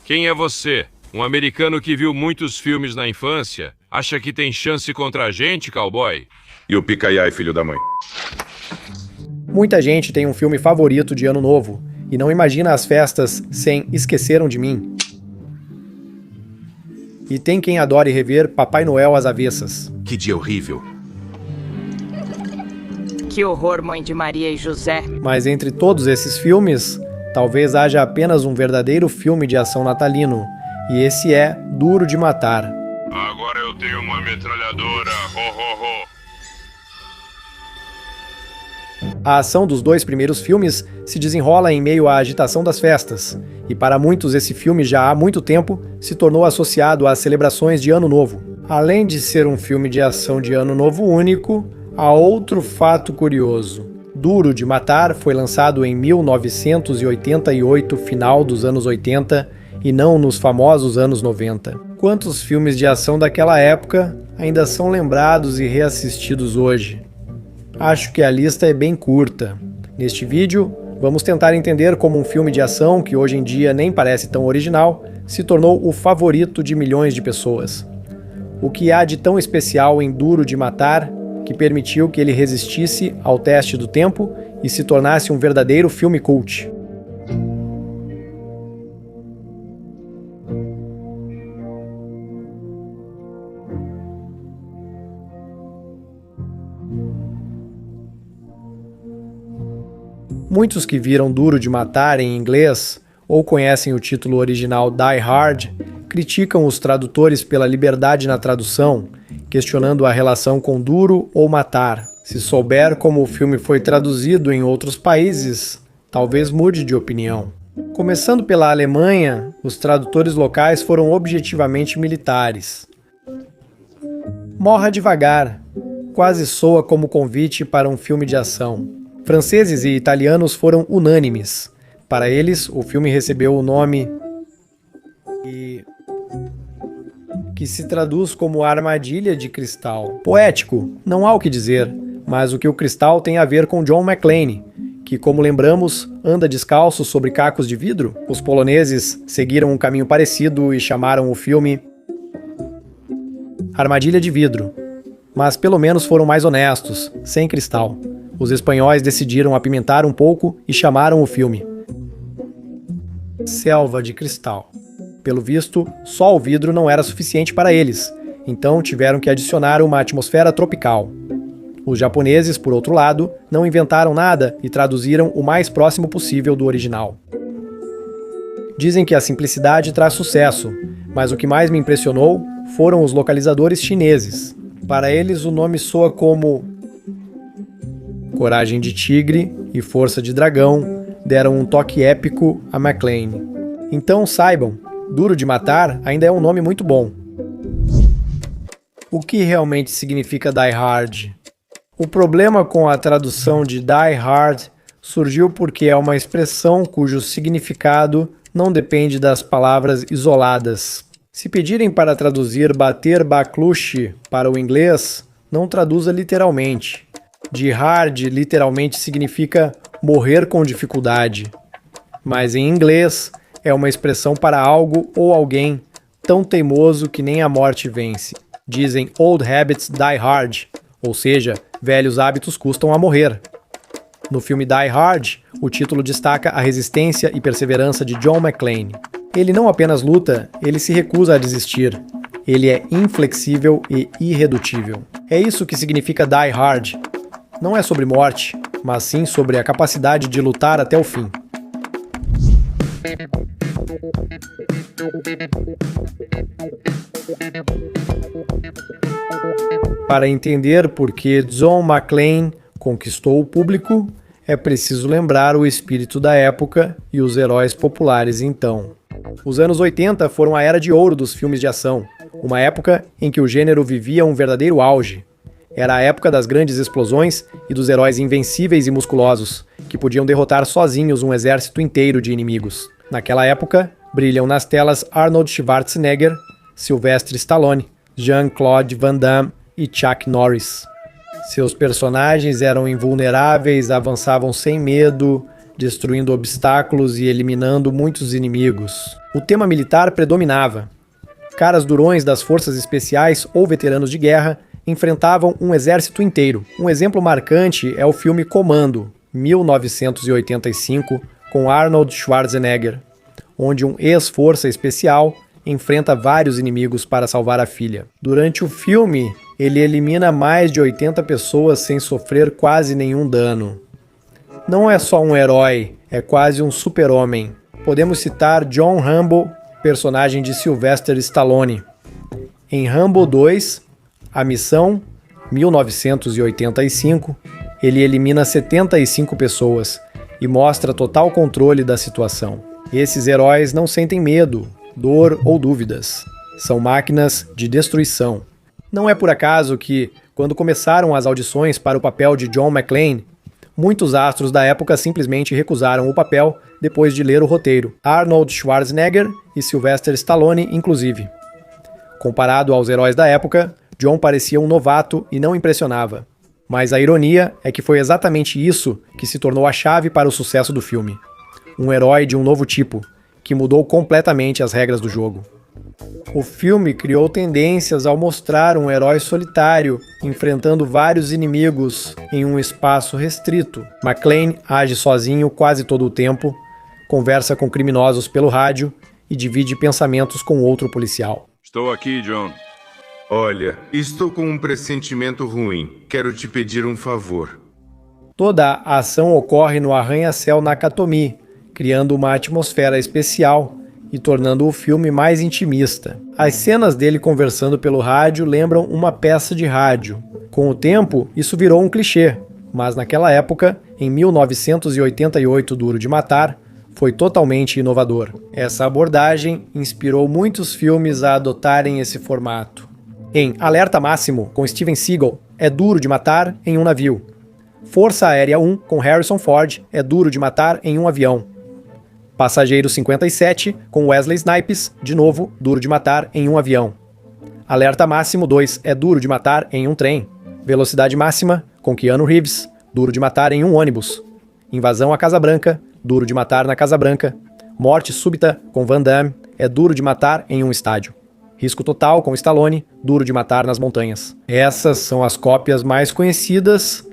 Quem é você? Um americano que viu muitos filmes na infância? Acha que tem chance contra a gente, cowboy? E o Picaiai, filho da mãe? Muita gente tem um filme favorito de Ano Novo e não imagina as festas sem Esqueceram de Mim. E tem quem adore rever Papai Noel às avessas. Que dia horrível. Que horror, Mãe de Maria e José. Mas entre todos esses filmes, talvez haja apenas um verdadeiro filme de ação natalino, e esse é Duro de Matar. Agora eu tenho uma metralhadora, ho ho ho. A ação dos dois primeiros filmes se desenrola em meio à agitação das festas, e para muitos esse filme já há muito tempo se tornou associado às celebrações de Ano Novo. Além de ser um filme de ação de Ano Novo único, há outro fato curioso. Duro de Matar foi lançado em 1988, final dos anos 80, e não nos famosos anos 90. Quantos filmes de ação daquela época ainda são lembrados e reassistidos hoje? Acho que a lista é bem curta. Neste vídeo, vamos tentar entender como um filme de ação, que hoje em dia nem parece tão original, se tornou o favorito de milhões de pessoas. O que há de tão especial em Duro de Matar que permitiu que ele resistisse ao teste do tempo e se tornasse um verdadeiro filme cult? Muitos que viram Duro de Matar em inglês ou conhecem o título original Die Hard criticam os tradutores pela liberdade na tradução, questionando a relação com duro ou matar. Se souber como o filme foi traduzido em outros países, talvez mude de opinião. Começando pela Alemanha, os tradutores locais foram objetivamente militares. Morra devagar, quase soa como convite para um filme de ação. Franceses e italianos foram unânimes. Para eles, o filme recebeu o nome que se traduz como Armadilha de Cristal. Poético, não há o que dizer, mas o que o cristal tem a ver com John McClane, que, como lembramos, anda descalço sobre cacos de vidro? Os poloneses seguiram um caminho parecido e chamaram o filme Armadilha de Vidro, mas pelo menos foram mais honestos, sem cristal. Os espanhóis decidiram apimentar um pouco e chamaram o filme Selva de Cristal. Pelo visto, só o vidro não era suficiente para eles, então tiveram que adicionar uma atmosfera tropical. Os japoneses, por outro lado, não inventaram nada e traduziram o mais próximo possível do original. Dizem que a simplicidade traz sucesso, mas o que mais me impressionou foram os localizadores chineses. Para eles, o nome soa como Coragem de Tigre e Força de Dragão deram um toque épico a McClane. Então saibam, Duro de Matar ainda é um nome muito bom. O que realmente significa Die Hard? O problema com a tradução de Die Hard surgiu porque é uma expressão cujo significado não depende das palavras isoladas. Se pedirem para traduzir bater bacluche para o inglês, não traduza literalmente. Die Hard literalmente significa morrer com dificuldade, mas em inglês é uma expressão para algo ou alguém tão teimoso que nem a morte vence. Dizem Old Habits Die Hard, ou seja, velhos hábitos custam a morrer. No filme Die Hard, o título destaca a resistência e perseverança de John McClane. Ele não apenas luta, ele se recusa a desistir. Ele é inflexível e irredutível. É isso que significa Die Hard. Não é sobre morte, mas sim sobre a capacidade de lutar até o fim. Para entender por que John McClane conquistou o público, é preciso lembrar o espírito da época e os heróis populares então. Os anos 80 foram a era de ouro dos filmes de ação, uma época em que o gênero vivia um verdadeiro auge. Era a época das grandes explosões e dos heróis invencíveis e musculosos, que podiam derrotar sozinhos um exército inteiro de inimigos. Naquela época, brilham nas telas Arnold Schwarzenegger, Sylvester Stallone, Jean-Claude Van Damme e Chuck Norris. Seus personagens eram invulneráveis, avançavam sem medo destruindo obstáculos e eliminando muitos inimigos. O tema militar predominava. Caras durões das forças especiais ou veteranos de guerra enfrentavam um exército inteiro. Um exemplo marcante é o filme Comando, 1985, com Arnold Schwarzenegger, onde um ex-força especial enfrenta vários inimigos para salvar a filha. Durante o filme, ele elimina mais de 80 pessoas sem sofrer quase nenhum dano. Não é só um herói, é quase um super-homem. Podemos citar John Rambo, personagem de Sylvester Stallone. Em Rambo 2, A Missão, 1985, ele elimina 75 pessoas e mostra total controle da situação. Esses heróis não sentem medo, dor ou dúvidas. São máquinas de destruição. Não é por acaso que, quando começaram as audições para o papel de John McClane, muitos astros da época simplesmente recusaram o papel depois de ler o roteiro. Arnold Schwarzenegger e Sylvester Stallone, inclusive. Comparado aos heróis da época, John parecia um novato e não impressionava. Mas a ironia é que foi exatamente isso que se tornou a chave para o sucesso do filme. Um herói de um novo tipo, que mudou completamente as regras do jogo. O filme criou tendências ao mostrar um herói solitário, enfrentando vários inimigos em um espaço restrito. McClane age sozinho quase todo o tempo, conversa com criminosos pelo rádio e divide pensamentos com outro policial. Estou aqui, John. Olha, estou com um pressentimento ruim. Quero te pedir um favor. Toda a ação ocorre no arranha-céu Nakatomi, criando uma atmosfera especial e tornando o filme mais intimista. As cenas dele conversando pelo rádio lembram uma peça de rádio. Com o tempo, isso virou um clichê, mas naquela época, em 1988, Duro de Matar, foi totalmente inovador. Essa abordagem inspirou muitos filmes a adotarem esse formato. Em Alerta Máximo, com Steven Seagal, é duro de matar em um navio. Força Aérea 1, com Harrison Ford, é duro de matar em um avião. Passageiro 57, com Wesley Snipes, de novo, duro de matar em um avião. Alerta Máximo 2 é duro de matar em um trem. Velocidade Máxima, com Keanu Reeves, duro de matar em um ônibus. Invasão à Casa Branca, duro de matar na Casa Branca. Morte Súbita, com Van Damme, é duro de matar em um estádio. Risco Total, com Stallone, duro de matar nas montanhas. Essas são as cópias mais conhecidas,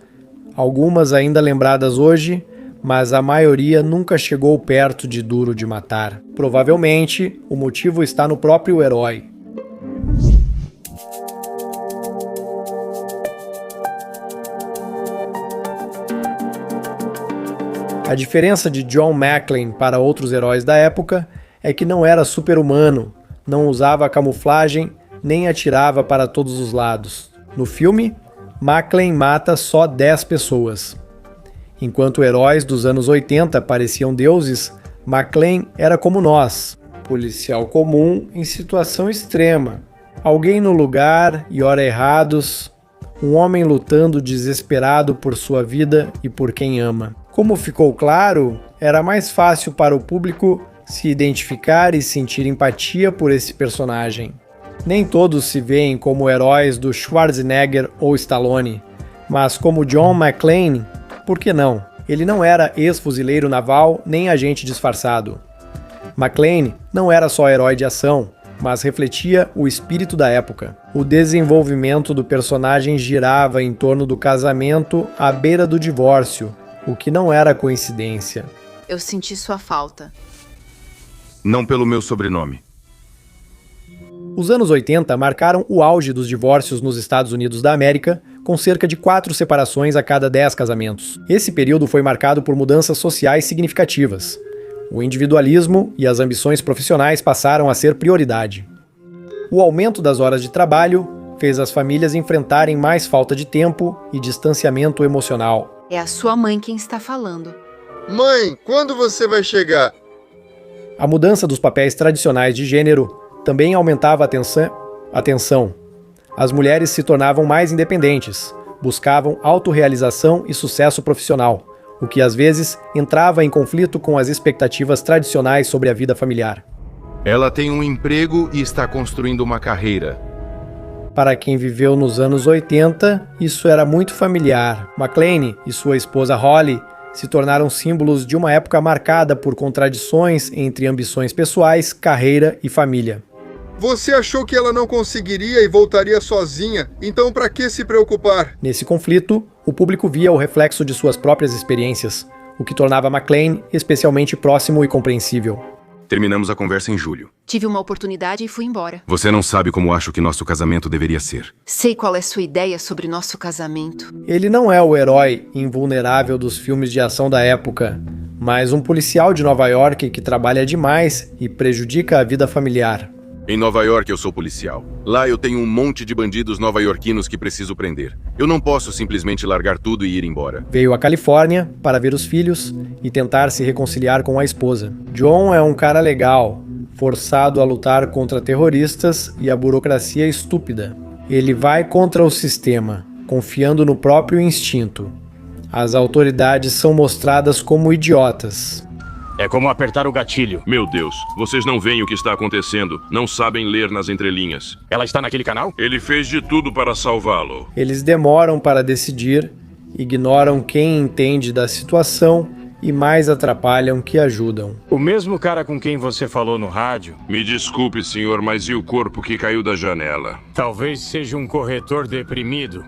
algumas ainda lembradas hoje, mas a maioria nunca chegou perto de Duro de Matar. Provavelmente, o motivo está no próprio herói. A diferença de John McClane para outros heróis da época é que não era super-humano, não usava camuflagem, nem atirava para todos os lados. No filme, McClane mata só 10 pessoas. Enquanto heróis dos anos 80 pareciam deuses, McClane era como nós, policial comum em situação extrema. Alguém no lugar e hora errados, um homem lutando desesperado por sua vida e por quem ama. Como ficou claro, era mais fácil para o público se identificar e sentir empatia por esse personagem. Nem todos se veem como heróis do Schwarzenegger ou Stallone, mas como John McClane, por que não? Ele não era ex-fuzileiro naval nem agente disfarçado. McClane não era só herói de ação, mas refletia o espírito da época. O desenvolvimento do personagem girava em torno do casamento à beira do divórcio, o que não era coincidência. Eu senti sua falta. Não pelo meu sobrenome. Os anos 80 marcaram o auge dos divórcios nos Estados Unidos da América, com cerca de 4 separações a cada 10 casamentos. Esse período foi marcado por mudanças sociais significativas. O individualismo e as ambições profissionais passaram a ser prioridade. O aumento das horas de trabalho fez as famílias enfrentarem mais falta de tempo e distanciamento emocional. É a sua mãe quem está falando. Mãe, quando você vai chegar? A mudança dos papéis tradicionais de gênero também aumentava a tensão. As mulheres se tornavam mais independentes, buscavam autorrealização e sucesso profissional, o que às vezes entrava em conflito com as expectativas tradicionais sobre a vida familiar. Ela tem um emprego e está construindo uma carreira. Para quem viveu nos anos 80, isso era muito familiar. McClane e sua esposa Holly se tornaram símbolos de uma época marcada por contradições entre ambições pessoais, carreira e família. Você achou que ela não conseguiria e voltaria sozinha, então para que se preocupar? Nesse conflito, o público via o reflexo de suas próprias experiências, o que tornava McClane especialmente próximo e compreensível. Terminamos a conversa em julho. Tive uma oportunidade e fui embora. Você não sabe como acho que nosso casamento deveria ser. Sei qual é sua ideia sobre nosso casamento. Ele não é o herói invulnerável dos filmes de ação da época, mas um policial de Nova York que trabalha demais e prejudica a vida familiar. Em Nova York eu sou policial. Lá eu tenho um monte de bandidos nova-iorquinos que preciso prender. Eu não posso simplesmente largar tudo e ir embora. Veio à Califórnia para ver os filhos e tentar se reconciliar com a esposa. John é um cara legal, forçado a lutar contra terroristas e a burocracia estúpida. Ele vai contra o sistema, confiando no próprio instinto. As autoridades são mostradas como idiotas. É como apertar o gatilho. Meu Deus, vocês não veem o que está acontecendo, não sabem ler nas entrelinhas. Ela está naquele canal? Ele fez de tudo para salvá-lo. Eles demoram para decidir, ignoram quem entende da situação e mais atrapalham que ajudam. O mesmo cara com quem você falou no rádio? Me desculpe, senhor, mas e o corpo que caiu da janela? Talvez seja um corretor deprimido.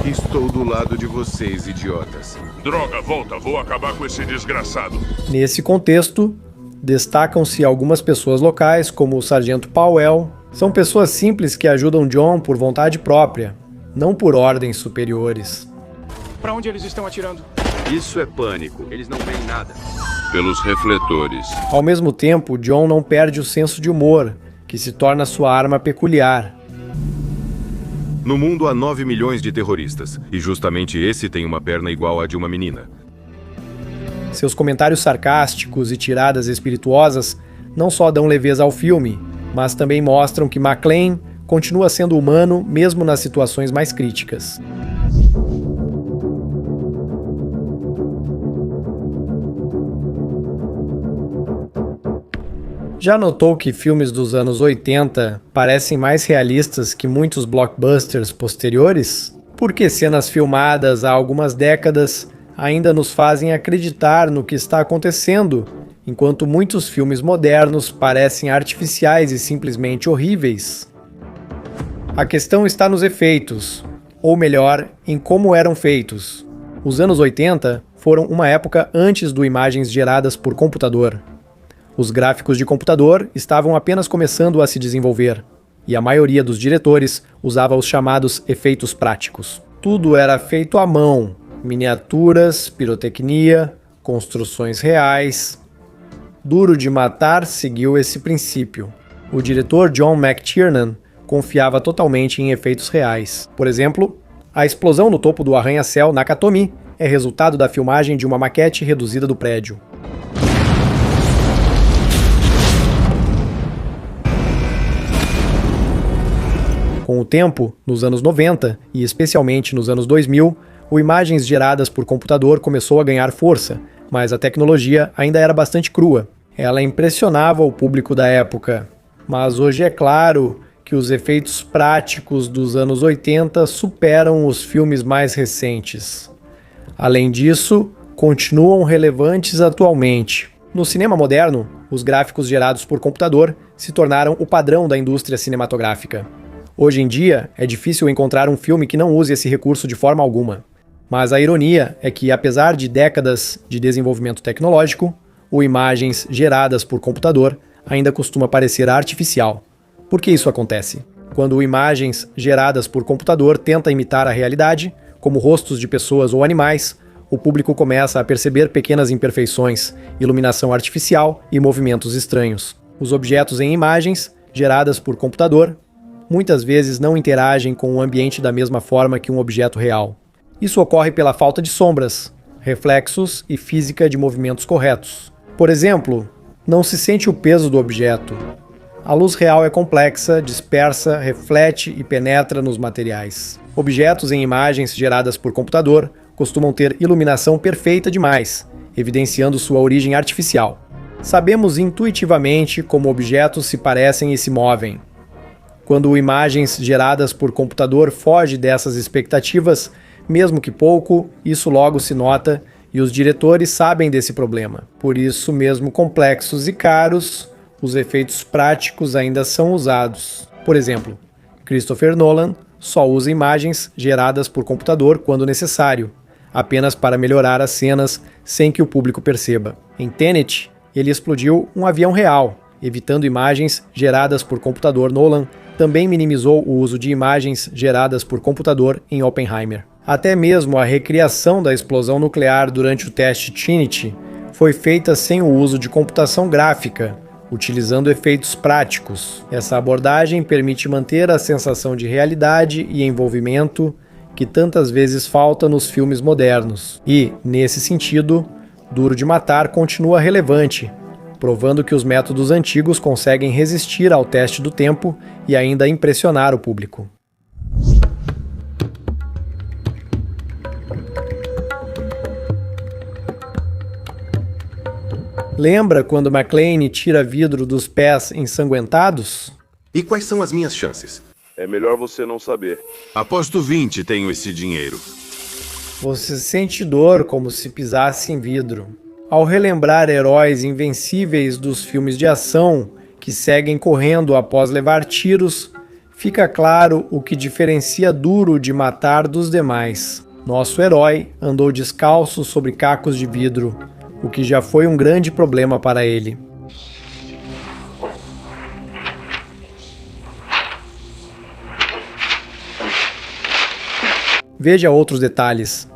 Estou do lado de vocês, idiotas. Droga, volta, vou acabar com esse desgraçado. Nesse contexto, destacam-se algumas pessoas locais, como o Sargento Powell. São pessoas simples que ajudam John por vontade própria, não por ordens superiores. Para onde eles estão atirando? Isso é pânico. Eles não veem nada. Pelos refletores. Ao mesmo tempo, John não perde o senso de humor, que se torna sua arma peculiar. No mundo há 9 milhões de terroristas, e justamente esse tem uma perna igual à de uma menina. Seus comentários sarcásticos e tiradas espirituosas não só dão leveza ao filme, mas também mostram que McClane continua sendo humano mesmo nas situações mais críticas. Já notou que filmes dos anos 80 parecem mais realistas que muitos blockbusters posteriores? Porque cenas filmadas há algumas décadas ainda nos fazem acreditar no que está acontecendo, enquanto muitos filmes modernos parecem artificiais e simplesmente horríveis. A questão está nos efeitos, ou melhor, em como eram feitos. Os anos 80 foram uma época antes do imagens geradas por computador. Os gráficos de computador estavam apenas começando a se desenvolver, e a maioria dos diretores usava os chamados efeitos práticos. Tudo era feito à mão, miniaturas, pirotecnia, construções reais. Duro de Matar seguiu esse princípio. O diretor John McTiernan confiava totalmente em efeitos reais. Por exemplo, a explosão no topo do arranha-céu Nakatomi é resultado da filmagem de uma maquete reduzida do prédio. Com o tempo, nos anos 90 e especialmente nos anos 2000, o imagens geradas por computador começou a ganhar força, mas a tecnologia ainda era bastante crua. Ela impressionava o público da época. Mas hoje é claro que os efeitos práticos dos anos 80 superam os filmes mais recentes. Além disso, continuam relevantes atualmente. No cinema moderno, os gráficos gerados por computador se tornaram o padrão da indústria cinematográfica. Hoje em dia, é difícil encontrar um filme que não use esse recurso de forma alguma. Mas a ironia é que, apesar de décadas de desenvolvimento tecnológico, o imagens geradas por computador ainda costuma parecer artificial. Por que isso acontece? Quando imagens geradas por computador tenta imitar a realidade, como rostos de pessoas ou animais, o público começa a perceber pequenas imperfeições, iluminação artificial e movimentos estranhos. Os objetos em imagens, geradas por computador, muitas vezes não interagem com o ambiente da mesma forma que um objeto real. Isso ocorre pela falta de sombras, reflexos e física de movimentos corretos. Por exemplo, não se sente o peso do objeto. A luz real é complexa, dispersa, reflete e penetra nos materiais. Objetos em imagens geradas por computador costumam ter iluminação perfeita demais, evidenciando sua origem artificial. Sabemos intuitivamente como objetos se parecem e se movem. Quando imagens geradas por computador fogem dessas expectativas, Mesmo que pouco, isso logo se nota e os diretores sabem desse problema. Por isso, mesmo complexos e caros, os efeitos práticos ainda são usados. Por exemplo, Christopher Nolan só usa imagens geradas por computador quando necessário, apenas para melhorar as cenas sem que o público perceba. Em Tenet, ele explodiu um avião real, evitando imagens geradas por computador. Nolan também minimizou o uso de imagens geradas por computador em Oppenheimer. Até mesmo a recriação da explosão nuclear durante o teste Trinity foi feita sem o uso de computação gráfica, utilizando efeitos práticos. Essa abordagem permite manter a sensação de realidade e envolvimento que tantas vezes falta nos filmes modernos. E, nesse sentido, Duro de Matar continua relevante, provando que os métodos antigos conseguem resistir ao teste do tempo e ainda impressionar o público. Lembra quando McClane tira vidro dos pés ensanguentados? E quais são as minhas chances? É melhor você não saber. Aposto 20 tenho esse dinheiro. Você sente dor como se pisasse em vidro. Ao relembrar heróis invencíveis dos filmes de ação que seguem correndo após levar tiros, fica claro o que diferencia Duro de Matar dos demais. Nosso herói andou descalço sobre cacos de vidro, o que já foi um grande problema para ele. Veja outros detalhes.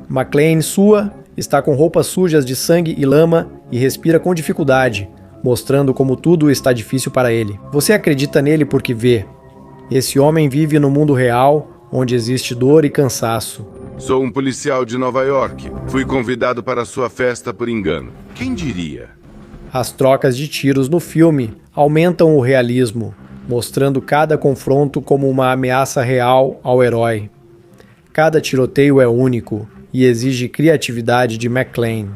McClane sua, está com roupas sujas de sangue e lama e respira com dificuldade, mostrando como tudo está difícil para ele. Você acredita nele porque vê. Esse homem vive no mundo real, onde existe dor e cansaço. Sou um policial de Nova York. Fui convidado para sua festa por engano. Quem diria? As trocas de tiros no filme aumentam o realismo, mostrando cada confronto como uma ameaça real ao herói. Cada tiroteio é único e exige criatividade de McClane.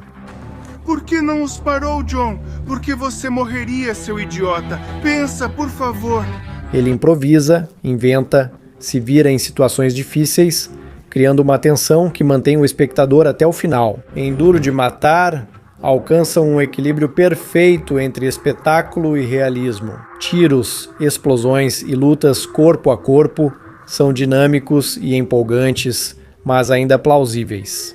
Por que não os parou, John? Porque você morreria, seu idiota. Pensa, por favor. Ele improvisa, inventa, se vira em situações difíceis, criando uma tensão que mantém o espectador até o final. Em Duro de Matar, alcançam um equilíbrio perfeito entre espetáculo e realismo. Tiros, explosões e lutas corpo a corpo são dinâmicos e empolgantes, mas ainda plausíveis.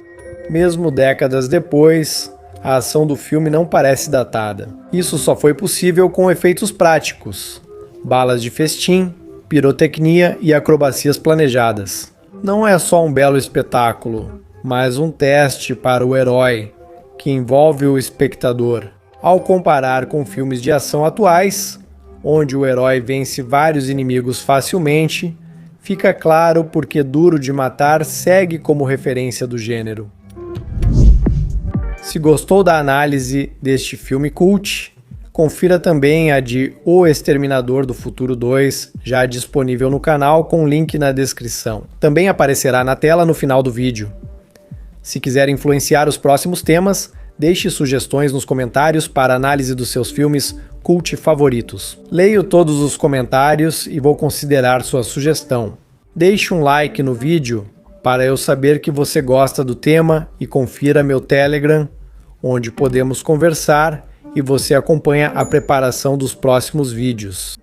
Mesmo décadas depois, a ação do filme não parece datada. Isso só foi possível com efeitos práticos, balas de festim, pirotecnia e acrobacias planejadas. Não é só um belo espetáculo, mas um teste para o herói, que envolve o espectador. Ao comparar com filmes de ação atuais, onde o herói vence vários inimigos facilmente, fica claro porque Duro de Matar segue como referência do gênero. Se gostou da análise deste filme cult, confira também a de O Exterminador do Futuro 2, já disponível no canal com link na descrição. Também aparecerá na tela no final do vídeo. Se quiser influenciar os próximos temas, deixe sugestões nos comentários para análise dos seus filmes cult favoritos. Leio todos os comentários e vou considerar sua sugestão. Deixe um like no vídeo para eu saber que você gosta do tema e confira meu Telegram, onde podemos conversar e você acompanha a preparação dos próximos vídeos.